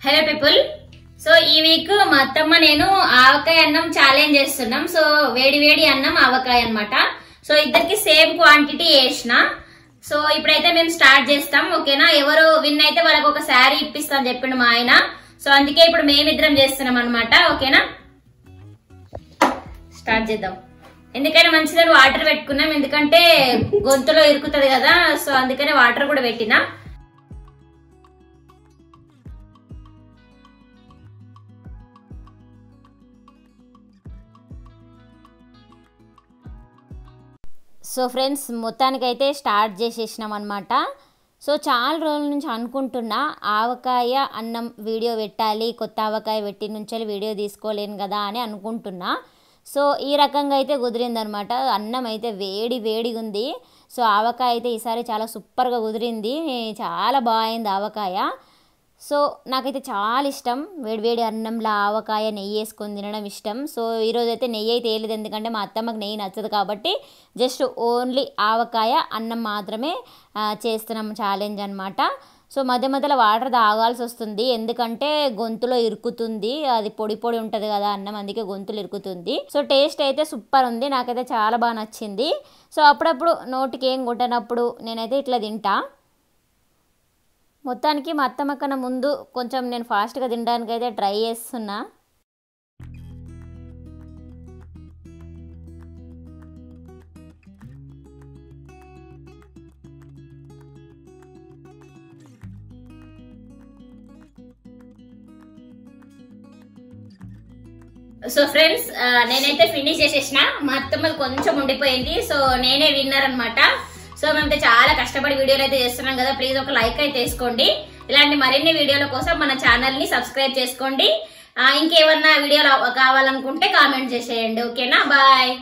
Hello people. So ఈ week మా అత్తమ్మ నేను ఆవకాయ అన్నం ఛాలెంజ్ చేస్తున్నాం. సో వేడి వేడి అన్నం ఆవకాయ అన్నమాట. సో ఇద్దరికి సేమ్ క్వాంటిటీ వేసిన. సో ఇప్పుడైతే మేము స్టార్ట్ చేస్తాం, ఓకేనా? ఎవరు విన్ అయితే వాళ్ళకి ఒక శారీ ఇప్పిస్తాను చెప్పిండు మా ఆయన. సో అందుకే ఇప్పుడు మేమిద్దరం చేస్తున్నాం అనమాట, ఓకేనా? స్టార్ట్ చేద్దాం. ఎందుకైనా మంచిదని వాటర్ పెట్టుకున్నాం, ఎందుకంటే గొంతులో ఇరుకుతుంది కదా. సో అందుకనే వాటర్ కూడా పెట్టినా. సో ఫ్రెండ్స్, మొత్తానికైతే స్టార్ట్ చేసేసినాం అనమాట. సో చాలా రోజుల నుంచి అనుకుంటున్నా ఆవకాయ అన్నం వీడియో పెట్టాలి, కొత్త ఆవకాయ పెట్టి నుంచి వీడియో తీసుకోలేను కదా అని అనుకుంటున్నా. సో ఈ రకంగా అయితే కుదిరిందనమాట. అన్నం అయితే వేడి వేడిగా ఉంది. సో ఆవకాయ అయితే ఈసారి చాలా సూపర్గా కుదిరింది, చాలా బాగుంది ఆవకాయ. సో నాకైతే చాలా ఇష్టం వేడివేడి అన్నంలో ఆవకాయ నెయ్యి వేసుకొని తినడం ఇష్టం. సో ఈరోజు అయితే నెయ్యి అయితే వేయలేదు, ఎందుకంటే మా అత్తమ్మకి నెయ్యి నచ్చదు కాబట్టి జస్ట్ ఓన్లీ ఆవకాయ అన్నం మాత్రమే చేస్తున్నాం ఛాలెంజ్ అనమాట. సో మధ్య మధ్యలో వాటర్ తాగాల్సి వస్తుంది, ఎందుకంటే గొంతులో ఇరుకుతుంది, అది పొడి పొడి ఉంటుంది కదా అన్నం, అందుకే గొంతులు ఇరుకుతుంది. సో టేస్ట్ అయితే సూపర్ ఉంది, నాకైతే చాలా బాగా నచ్చింది. సో అప్పుడప్పుడు నోటికి ఏం కొట్టనప్పుడు నేనైతే ఇట్లా తింటా. మొత్తానికి మా అత్తమ్మ కన్నా ముందు కొంచెం నేను ఫాస్ట్గా తినడానికి అయితే ట్రై చేస్తున్నా. సో ఫ్రెండ్స్, నేనైతే ఫినిష్ చేసేసిన. మా అత్తమ్మది కొంచెం ఉండిపోయింది. సో నేనే విన్నర్ అనమాట. సో మేమైతే చాలా కష్టపడి వీడియోలు అయితే చేస్తున్నాం కదా, ప్లీజ్ ఒక లైక్ అయితే వేసుకోండి. ఇలాంటి మరిన్ని వీడియోల కోసం మన ఛానల్ ని సబ్స్క్రైబ్ చేసుకోండి. ఇంకేమన్నా వీడియోలు కావాలనుకుంటే కామెంట్ చేసేయండి, ఓకేనా? బాయ్.